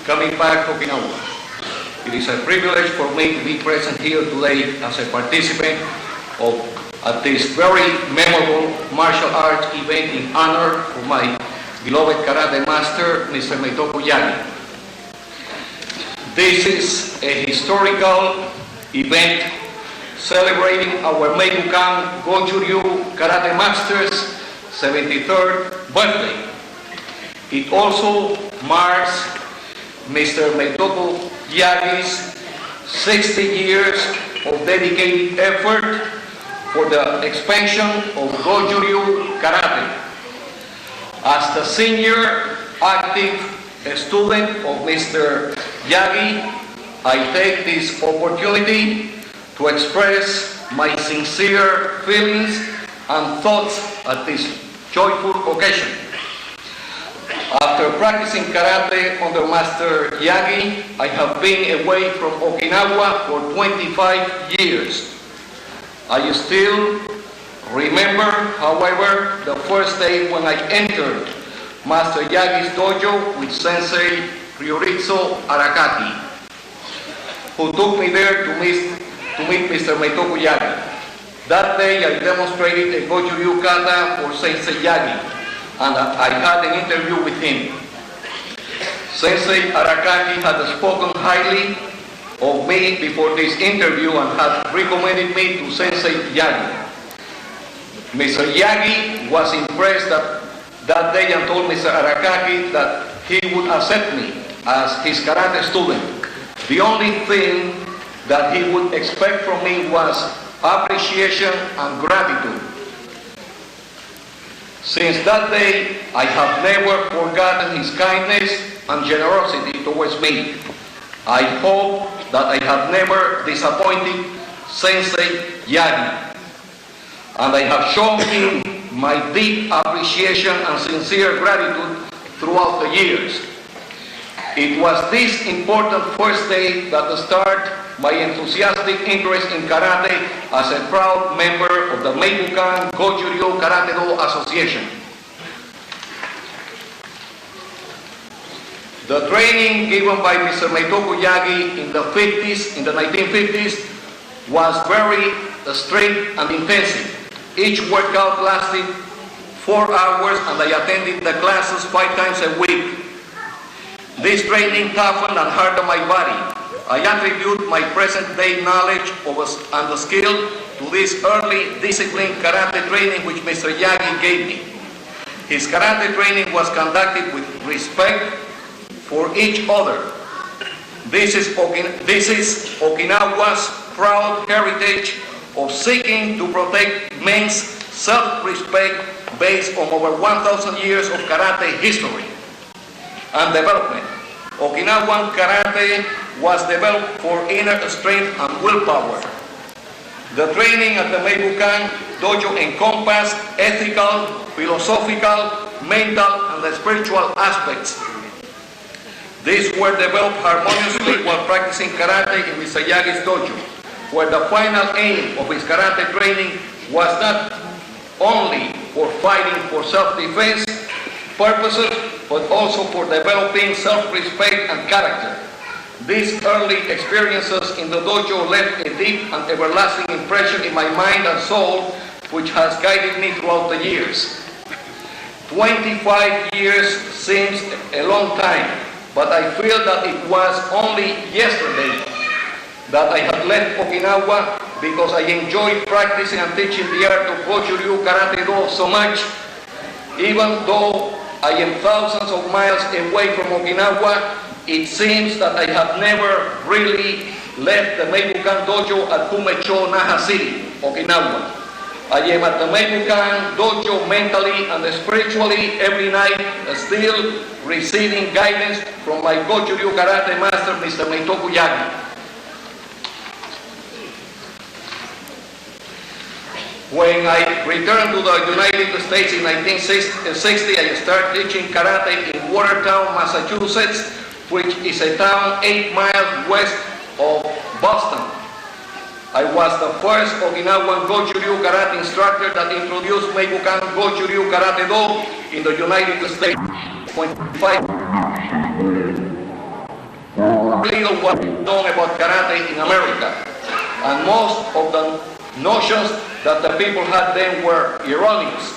coming back to Okinawa. It is a privilege for me to be present here today as a participant at this very memorable martial arts event in honor of my beloved karate master, Mr. Meitoku Yagi. This is a historical event celebrating our Meitoku Goju-ryu Karate Master's 73rd birthday. It also marks Mr. Meitoku Yagi's 60 years of dedicated effort for the expansion of Goju-ryu Karate. As the senior active student of Mr. Yagi, I take this opportunity to express my sincere feelings and thoughts at this joyful occasion. After practicing karate under Master Yagi, I have been away from Okinawa for 25 years. I still remember, however, the first day when I entered Master Yagi's dojo with Sensei Arakaki, who took me there to meet Mr. Meitoku Yagi. That day I demonstrated a Goju-ryu kata for Sensei Yagi, and I had an interview with him. Sensei Arakaki had spoken highly of me before this interview and had recommended me to Sensei Yagi. Mr. Yagi was impressed that day and told Mr. Arakaki that he would accept me as his karate student. The only thing that he would expect from me was appreciation and gratitude. Since that day, I have never forgotten his kindness and generosity towards me. I hope that I have never disappointed Sensei Yagi, and I have shown him my deep appreciation and sincere gratitude throughout the years. It was this important first day that started my enthusiastic interest in karate as a proud member of the Meitoku Goju-ryu Karate-do Association. The training given by Mr. Meitoku Yagi in the 1950s, was very strict and intensive. Each workout lasted 4 hours, and I attended the classes 5 times a week. This training toughened and hardened my body. I attribute my present-day knowledge and the skill to this early discipline karate training which Mr. Yagi gave me. His karate training was conducted with respect for each other. This is Okinawa's proud heritage of seeking to protect men's self-respect based on over 1,000 years of karate history and development. Okinawan karate was developed for inner strength and willpower. The training at the Meitoku dojo encompassed ethical, philosophical, mental, and spiritual aspects. These were developed harmoniously while practicing karate in Mr. Yagi's dojo, where the final aim of his karate training was not only for fighting for self-defense purposes, but also for developing self-respect and character. These early experiences in the dojo left a deep and everlasting impression in my mind and soul, which has guided me throughout the years. 25 years seems a long time, but I feel that it was only yesterday that I had left Okinawa, because I enjoyed practicing and teaching the art of Goju-ryu Karate-do so much. Even though I am thousands of miles away from Okinawa, it seems that I have never really left the Meitoku dojo at Kumecho, Naha City, Okinawa. I am at the Meitoku dojo mentally and spiritually every night, still receiving guidance from my Goju-ryu Karate master, Mr. Meitoku Yagi. When I returned to the United States in 1960, I started teaching karate in Watertown, Massachusetts, which is a town 8 miles west of Boston. I was the first Okinawan Goju-ryu Karate instructor that introduced Meitoku Goju-ryu Karate-do in the United States. little was known about karate in America, and most of the notions that the people had then were erroneous.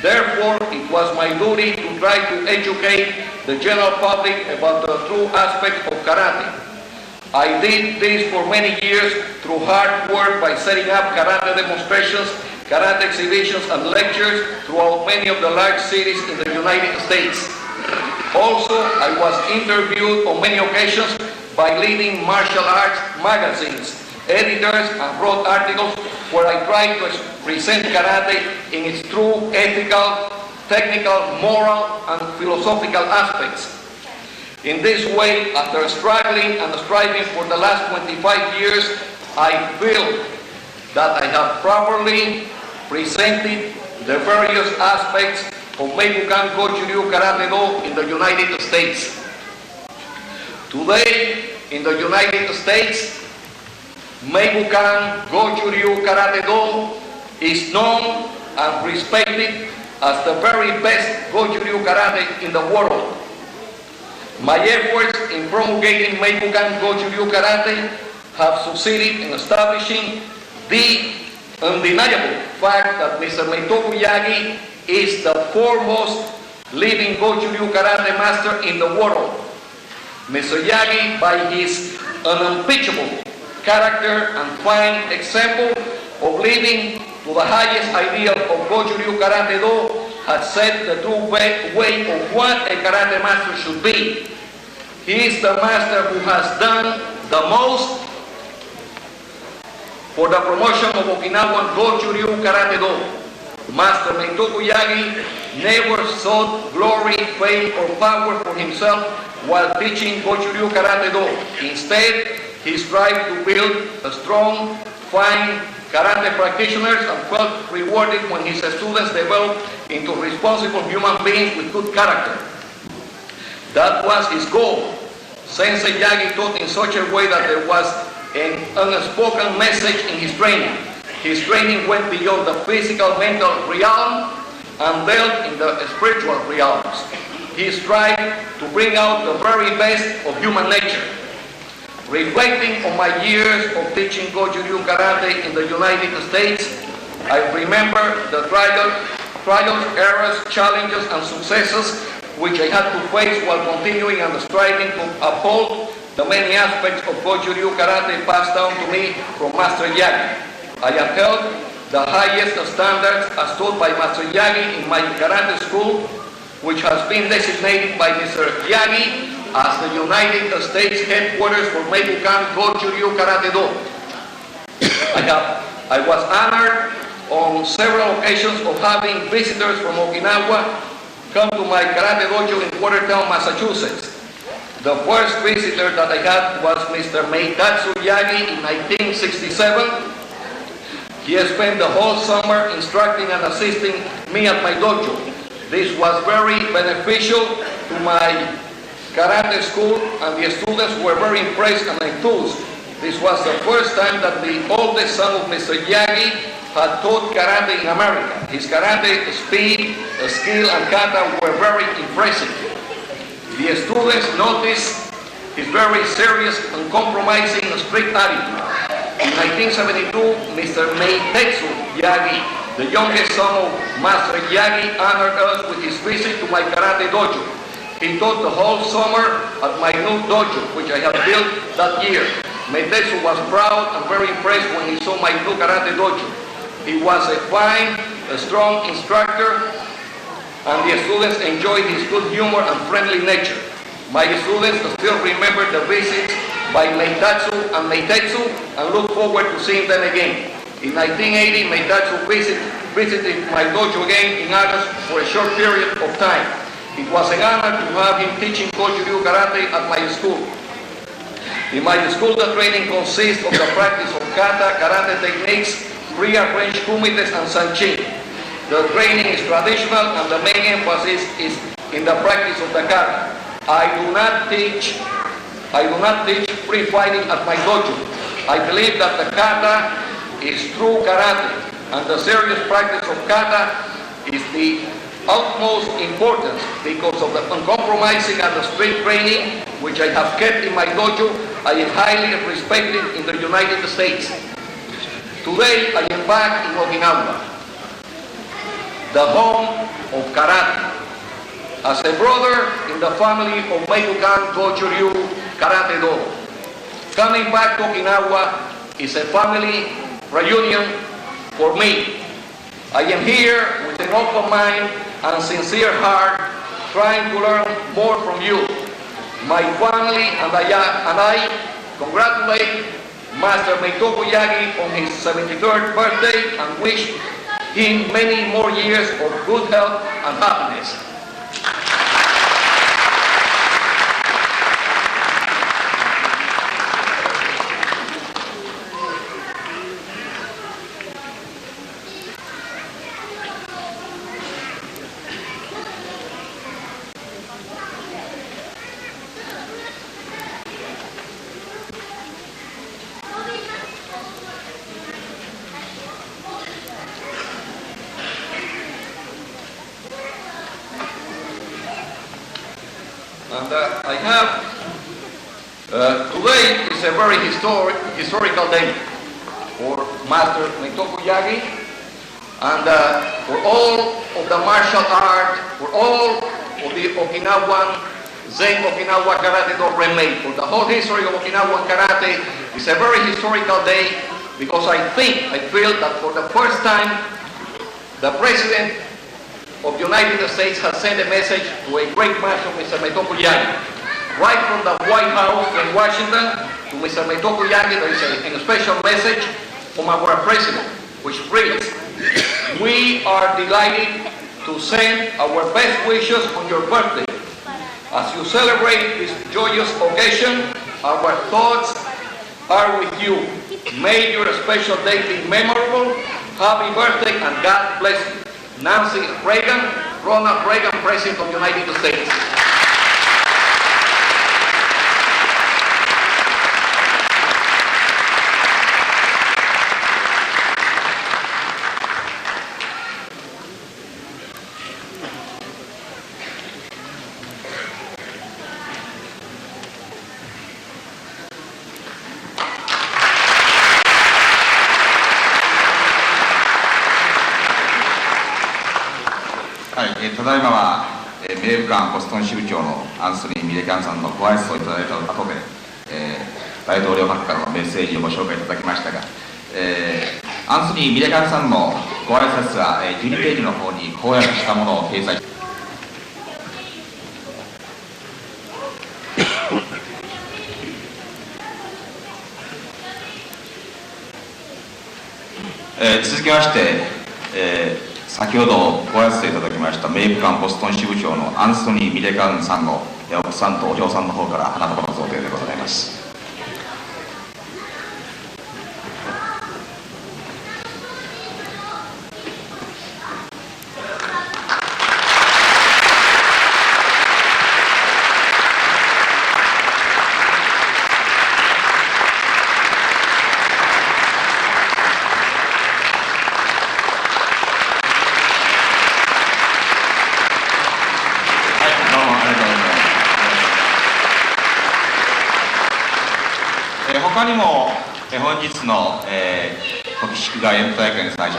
Therefore, it was my duty to try to educate the general public about the true aspects of karate. I did this for many years through hard work by setting up karate demonstrations, karate exhibitions, and lectures throughout many of the large cities in the United States. Also, I was interviewed on many occasions by leading martial arts magazines, editors, and wrote articles where I tried to present karate in its true ethical, technical, moral, and philosophical aspects. In this way, after struggling and striving for the last 25 years, I feel that I have properly presented the various aspects of Meitukan Goju-Ryu Karate Do in the United States. Today, in the United States, Meitukan Goju-Ryu Karate Do is known and respected as the very best Goju-Ryu Karate in the world. My efforts in promulgating Meitukan Goju-Ryu Karate have succeeded in establishing the undeniable fact that Mr. Meitoku Yagi is the foremost living Goju-Ryu Karate master in the world. Mr. Yagi, by his unimpeachable character and fine example of living to the highest ideal of Goju-Ryu Karate Do, has set the true way of what a karate master should be. He is the master who has done the most for the promotion of Okinawan Goju-Ryu Karate Do. Master Meitoku Yagi never sought glory, fame, or power for himself while teaching Goju-Ryu Karate Do. Instead, he strived to build a strong, fine karate practitioners and felt rewarded when his students developed into responsible human beings with good character. That was his goal. Sensei Yagi taught in such a way that there was an unspoken message in his training. His training went beyond the physical, mental realm and dealt in the spiritual realms. He strived to bring out the very best of human nature. Reflecting on my years of teaching Goju-Ryu Karate in the United States, I remember the trials, errors, challenges, and successes which I had to face while continuing and striving to uphold the many aspects of Goju-Ryu Karate passed down to me from Master Yagi. I have held the highest standards as taught by Master Yagi in my karate school, which has been designated by Mr. Yagi as the United States headquarters for Meitukan Goju-Ryu Karate Do. I was honored on several occasions of having visitors from Okinawa come to my karate dojo in Watertown, Massachusetts. The first visitor that I had was Mr. Meitotsu Yagi in 1967. He spent the whole summer instructing and assisting me at my dojo. This was very beneficial to my karate school, and the students were very impressed and enthused. This was the first time that the oldest son of Mr. Yagi had taught karate in America. His karate speed, skill, and kata were very impressive. The students noticed his very serious, uncompromising, strict attitude. In 1972, Mr. Meitotsu Yagi, the youngest son of Master Yagi, honored us with his visit to my karate dojo. He taught the whole summer at my new dojo, which I had built that year. Meitotsu was proud and very impressed when he saw my new karate dojo. He was a fine, strong instructor, and the students enjoyed his good humor and friendly nature. My students still remember the visits by Meitotsu and look forward to seeing them again. In 1980, Meitotsu visited my dojo again in August for a short period of time. It was an honor to have him teaching Goju-Ryu Karate at my school. In my school, the training consists of the practice of kata, karate techniques, pre-arranged kumites, and sanchin. The training is traditional, and the main emphasis is in the practice of the kata. I do not teach free fighting at my dojo. I believe that the kata is true karate, and the serious practice of kata is the utmost importance because of the uncompromising and the strict training which I have kept in my dojo I am highly respected in the United States. Today, I am back in Okinawa, the home of karate. As a brother in the family of Meitoku Yagi Karate Do, coming back to Okinawa is a family reunion for me. I am here with an open mind and a sincere heart, trying to learn more from you. My family and I congratulate Master Meitoku Yagi on his 73rd birthday and wish him many more years of good health and happiness. And I have, today is a very historical day for Master Meitoku Yagi and for all of the martial art, for all of the Okinawan, Zen Okinawa Karate Do remade. For the whole history of Okinawan Karate, it's a very historical day because I feel that for the first time, the President of the United States has sent a message to a great master, Mr. Meitoku Yagi. Right from the White House in Washington to Mr. Meitoku Yagi, there is a special message from our President, which reads, "We are delighted to send our best wishes on your birthday. As you celebrate this joyous occasion, our thoughts are with you. May your special day be memorable. Happy birthday and God bless you. Nancy Reagan, Ronald Reagan, President of the United States."ただいまは、名武館ボストン支部長のアンソニー・ミレキャンさんのご挨拶をいただいた後で、大統領閣下のメッセージをご紹介いただきましたが、アンソニー・ミレキャンさんのご挨拶は、12ページの方に公約したものを掲載し続きまして、先ほどご挨拶いただきました名武館ボストン支部長のアンソニー・ミレカンさんの奥さんとお嬢さんの方から花束の贈呈でございます。他にも本日の祝賀演舞大会に際し